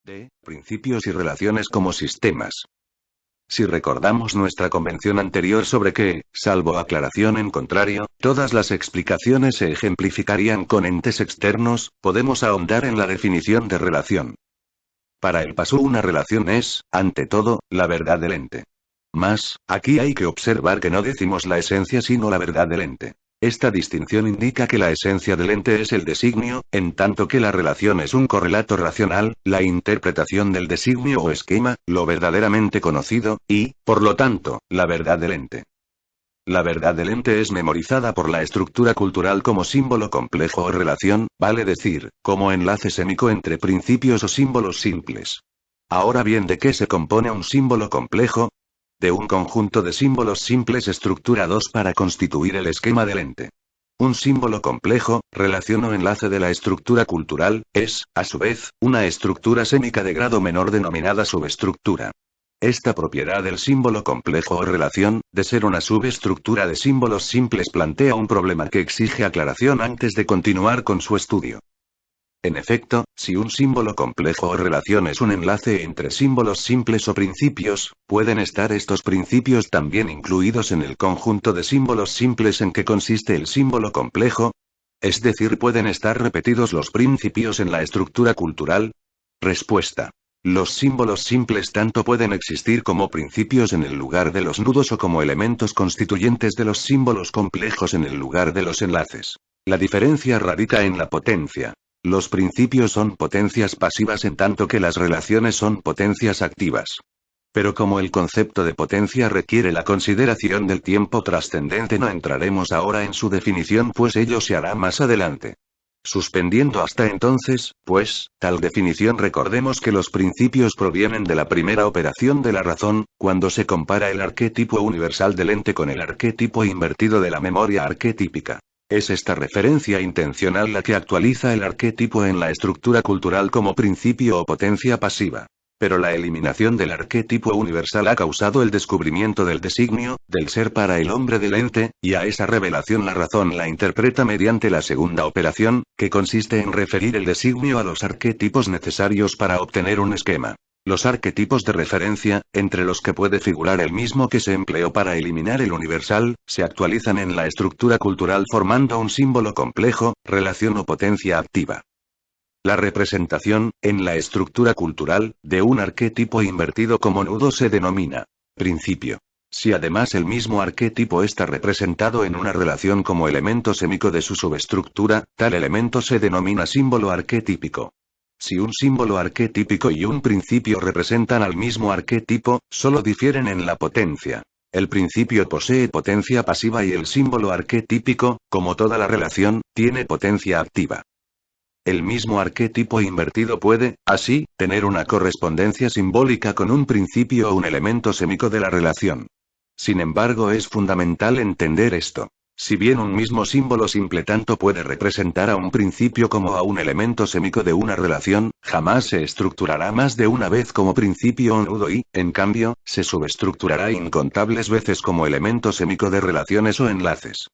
D. Principios y relaciones como sistemas. Si recordamos nuestra convención anterior sobre que, salvo aclaración en contrario, todas las explicaciones se ejemplificarían con entes externos, podemos ahondar en la definición de relación. Para el Pasú una relación es, ante todo, la verdad del ente. Mas, aquí hay que observar que no decimos la esencia sino la verdad del ente. Esta distinción indica que la esencia del ente es el designio, en tanto que la relación es un correlato racional, la interpretación del designio o esquema, lo verdaderamente conocido, y, por lo tanto, la verdad del ente. La verdad del ente es memorizada por la estructura cultural como símbolo complejo o relación, vale decir, como enlace sémico entre principios o símbolos simples. Ahora bien, ¿de qué se compone un símbolo complejo? De un conjunto de símbolos simples estructurados para constituir el esquema del ente. Un símbolo complejo, relación o enlace de la estructura cultural, es, a su vez, una estructura sémica de grado menor denominada subestructura. Esta propiedad del símbolo complejo o relación, de ser una subestructura de símbolos simples, plantea un problema que exige aclaración antes de continuar con su estudio. En efecto, si un símbolo complejo o relación es un enlace entre símbolos simples o principios, ¿pueden estar estos principios también incluidos en el conjunto de símbolos simples en que consiste el símbolo complejo? Es decir, ¿pueden estar repetidos los principios en la estructura cultural? Respuesta. Los símbolos simples tanto pueden existir como principios en el lugar de los nudos o como elementos constituyentes de los símbolos complejos en el lugar de los enlaces. La diferencia radica en la potencia. Los principios son potencias pasivas en tanto que las relaciones son potencias activas. Pero como el concepto de potencia requiere la consideración del tiempo trascendente, no entraremos ahora en su definición, pues ello se hará más adelante. Suspendiendo hasta entonces, pues, tal definición, recordemos que los principios provienen de la primera operación de la razón, cuando se compara el arquetipo universal del ente con el arquetipo invertido de la memoria arquetípica. Es esta referencia intencional la que actualiza el arquetipo en la estructura cultural como principio o potencia pasiva. Pero la eliminación del arquetipo universal ha causado el descubrimiento del designio, del ser para el hombre del ente, y a esa revelación la razón la interpreta mediante la segunda operación, que consiste en referir el designio a los arquetipos necesarios para obtener un esquema. Los arquetipos de referencia, entre los que puede figurar el mismo que se empleó para eliminar el universal, se actualizan en la estructura cultural formando un símbolo complejo, relación o potencia activa. La representación, en la estructura cultural, de un arquetipo invertido como nudo se denomina principio. Si además el mismo arquetipo está representado en una relación como elemento sémico de su subestructura, tal elemento se denomina símbolo arquetípico. Si un símbolo arquetípico y un principio representan al mismo arquetipo, solo difieren en la potencia. El principio posee potencia pasiva y el símbolo arquetípico, como toda la relación, tiene potencia activa. El mismo arquetipo invertido puede, así, tener una correspondencia simbólica con un principio o un elemento sémico de la relación. Sin embargo, es fundamental entender esto. Si bien un mismo símbolo simple tanto puede representar a un principio como a un elemento sémico de una relación, jamás se estructurará más de una vez como principio o nudo y, en cambio, se subestructurará incontables veces como elemento sémico de relaciones o enlaces.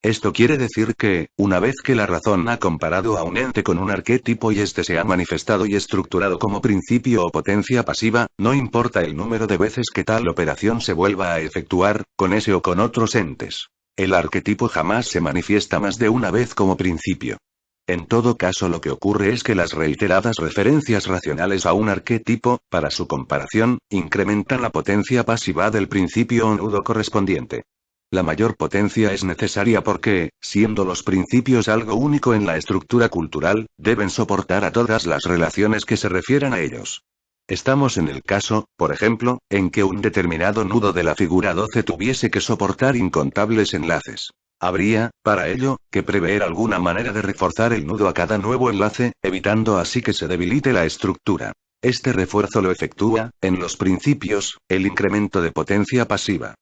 Esto quiere decir que, una vez que la razón ha comparado a un ente con un arquetipo y éste se ha manifestado y estructurado como principio o potencia pasiva, no importa el número de veces que tal operación se vuelva a efectuar, con ese o con otros entes. El arquetipo jamás se manifiesta más de una vez como principio. En todo caso, lo que ocurre es que las reiteradas referencias racionales a un arquetipo, para su comparación, incrementan la potencia pasiva del principio o nudo correspondiente. La mayor potencia es necesaria porque, siendo los principios algo único en la estructura cultural, deben soportar a todas las relaciones que se refieran a ellos. Estamos en el caso, por ejemplo, en que un determinado nudo de la figura 12 tuviese que soportar incontables enlaces. Habría, para ello, que prever alguna manera de reforzar el nudo a cada nuevo enlace, evitando así que se debilite la estructura. Este refuerzo lo efectúa, en los principios, el incremento de potencia pasiva.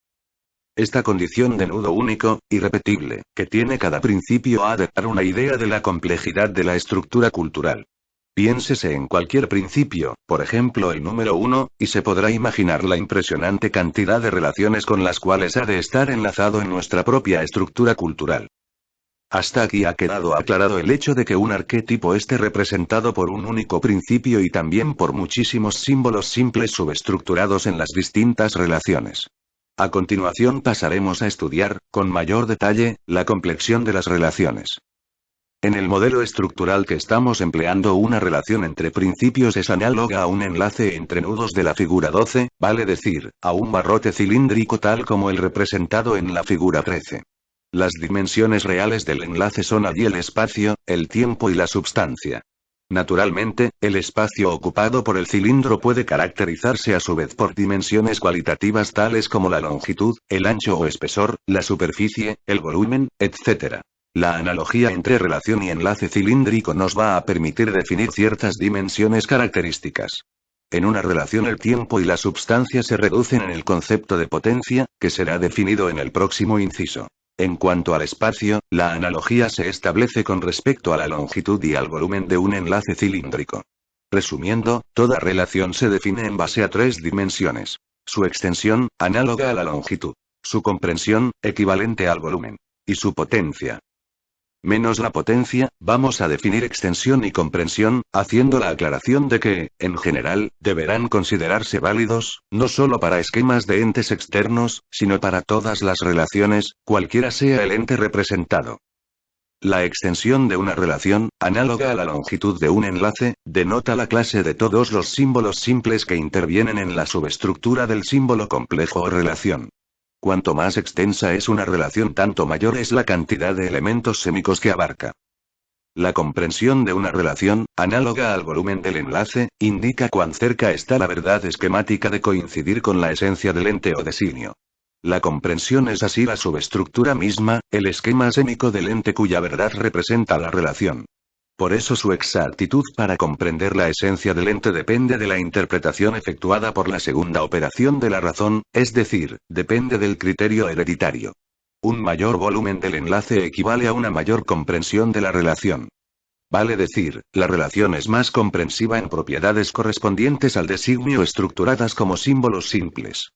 Esta condición de nudo único, irrepetible, que tiene cada principio ha de dar una idea de la complejidad de la estructura cultural. Piénsese en cualquier principio, por ejemplo el número 1, y se podrá imaginar la impresionante cantidad de relaciones con las cuales ha de estar enlazado en nuestra propia estructura cultural. Hasta aquí ha quedado aclarado el hecho de que un arquetipo esté representado por un único principio y también por muchísimos símbolos simples subestructurados en las distintas relaciones. A continuación pasaremos a estudiar, con mayor detalle, la complexión de las relaciones. En el modelo estructural que estamos empleando, una relación entre principios es análoga a un enlace entre nudos de la figura 12, vale decir, a un barrote cilíndrico tal como el representado en la figura 13. Las dimensiones reales del enlace son allí el espacio, el tiempo y la substancia. Naturalmente, el espacio ocupado por el cilindro puede caracterizarse a su vez por dimensiones cualitativas tales como la longitud, el ancho o espesor, la superficie, el volumen, etc. La analogía entre relación y enlace cilíndrico nos va a permitir definir ciertas dimensiones características. En una relación el tiempo y la substancia se reducen en el concepto de potencia, que será definido en el próximo inciso. En cuanto al espacio, la analogía se establece con respecto a la longitud y al volumen de un enlace cilíndrico. Resumiendo, toda relación se define en base a tres dimensiones. Su extensión, análoga a la longitud. Su comprensión, equivalente al volumen. Y su potencia. Menos la potencia, vamos a definir extensión y comprensión, haciendo la aclaración de que, en general, deberán considerarse válidos, no solo para esquemas de entes externos, sino para todas las relaciones, cualquiera sea el ente representado. La extensión de una relación, análoga a la longitud de un enlace, denota la clase de todos los símbolos simples que intervienen en la subestructura del símbolo complejo o relación. Cuanto más extensa es una relación, tanto mayor es la cantidad de elementos sémicos que abarca. La comprensión de una relación, análoga al volumen del enlace, indica cuán cerca está la verdad esquemática de coincidir con la esencia del ente o designio. La comprensión es así la subestructura misma, el esquema sémico del ente cuya verdad representa la relación. Por eso su exactitud para comprender la esencia del ente depende de la interpretación efectuada por la segunda operación de la razón, es decir, depende del criterio hereditario. Un mayor volumen del enlace equivale a una mayor comprensión de la relación. Vale decir, la relación es más comprensiva en propiedades correspondientes al designio estructuradas como símbolos simples.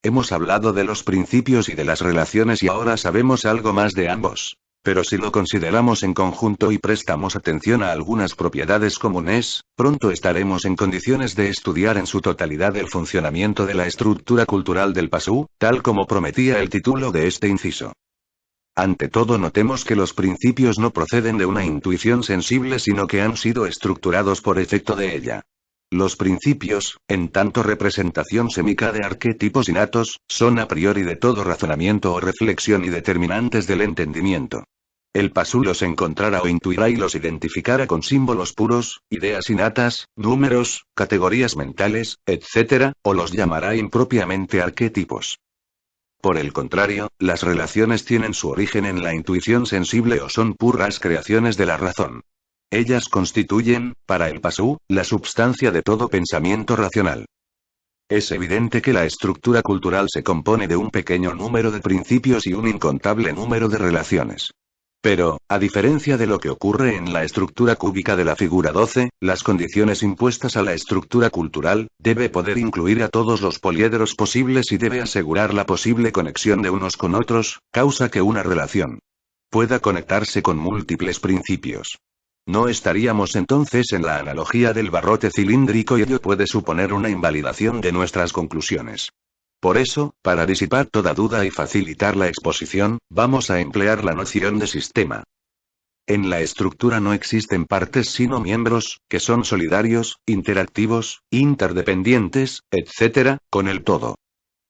Hemos hablado de los principios y de las relaciones y ahora sabemos algo más de ambos. Pero si lo consideramos en conjunto y prestamos atención a algunas propiedades comunes, pronto estaremos en condiciones de estudiar en su totalidad el funcionamiento de la estructura cultural del Pasú, tal como prometía el título de este inciso. Ante todo, notemos que los principios no proceden de una intuición sensible, sino que han sido estructurados por efecto de ella. Los principios, en tanto representación sémica de arquetipos innatos, son a priori de todo razonamiento o reflexión y determinantes del entendimiento. El Pasú los encontrará o intuirá y los identificará con símbolos puros, ideas innatas, números, categorías mentales, etc., o los llamará impropiamente arquetipos. Por el contrario, las relaciones tienen su origen en la intuición sensible o son puras creaciones de la razón. Ellas constituyen, para el Pasú, la substancia de todo pensamiento racional. Es evidente que la estructura cultural se compone de un pequeño número de principios y un incontable número de relaciones. Pero, a diferencia de lo que ocurre en la estructura cúbica de la figura 12, las condiciones impuestas a la estructura cultural, debe poder incluir a todos los poliedros posibles y debe asegurar la posible conexión de unos con otros, causa que una relación pueda conectarse con múltiples principios. No estaríamos entonces en la analogía del barrote cilíndrico y ello puede suponer una invalidación de nuestras conclusiones. Por eso, para disipar toda duda y facilitar la exposición, vamos a emplear la noción de sistema. En la estructura no existen partes sino miembros, que son solidarios, interactivos, interdependientes, etc., con el todo.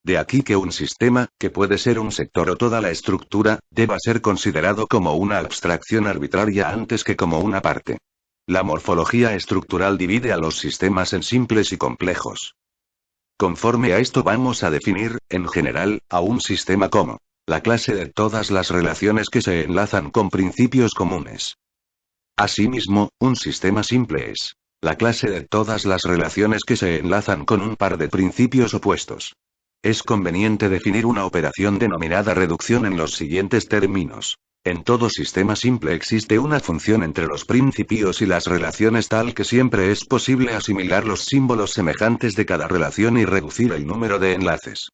De aquí que un sistema, que puede ser un sector o toda la estructura, deba ser considerado como una abstracción arbitraria antes que como una parte. La morfología estructural divide a los sistemas en simples y complejos. Conforme a esto vamos a definir, en general, a un sistema como la clase de todas las relaciones que se enlazan con principios comunes. Asimismo, un sistema simple es la clase de todas las relaciones que se enlazan con un par de principios opuestos. Es conveniente definir una operación denominada reducción en los siguientes términos. En todo sistema simple existe una función entre los principios y las relaciones tal que siempre es posible asimilar los símbolos semejantes de cada relación y reducir el número de enlaces.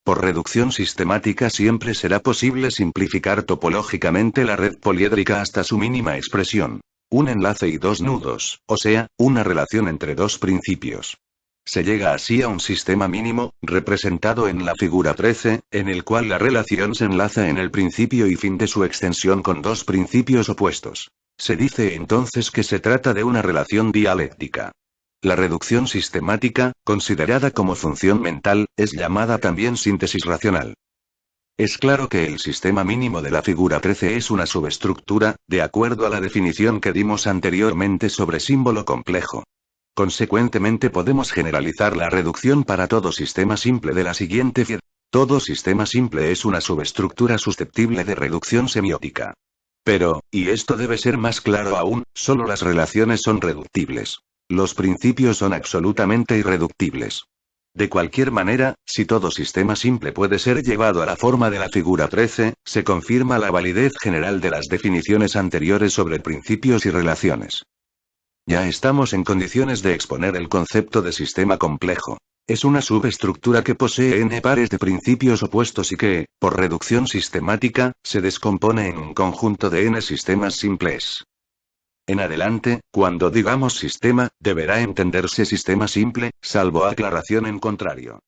Por reducción sistemática siempre será posible simplificar topológicamente la red poliédrica hasta su mínima expresión. Un enlace y dos nudos, o sea, una relación entre dos principios. Se llega así a un sistema mínimo, representado en la figura 13, en el cual la relación se enlaza en el principio y fin de su extensión con dos principios opuestos. Se dice entonces que se trata de una relación dialéctica. La reducción sistemática, considerada como función mental, es llamada también síntesis racional. Es claro que el sistema mínimo de la figura 13 es una subestructura, de acuerdo a la definición que dimos anteriormente sobre símbolo complejo. Consecuentemente podemos generalizar la reducción para todo sistema simple de la siguiente forma. Todo sistema simple es una subestructura susceptible de reducción semiótica. Pero, y esto debe ser más claro aún, solo las relaciones son reductibles. Los principios son absolutamente irreductibles. De cualquier manera, si todo sistema simple puede ser llevado a la forma de la figura 13, se confirma la validez general de las definiciones anteriores sobre principios y relaciones. Ya estamos en condiciones de exponer el concepto de sistema complejo. Es una subestructura que posee n pares de principios opuestos y que, por reducción sistemática, se descompone en un conjunto de n sistemas simples. En adelante, cuando digamos sistema, deberá entenderse sistema simple, salvo aclaración en contrario.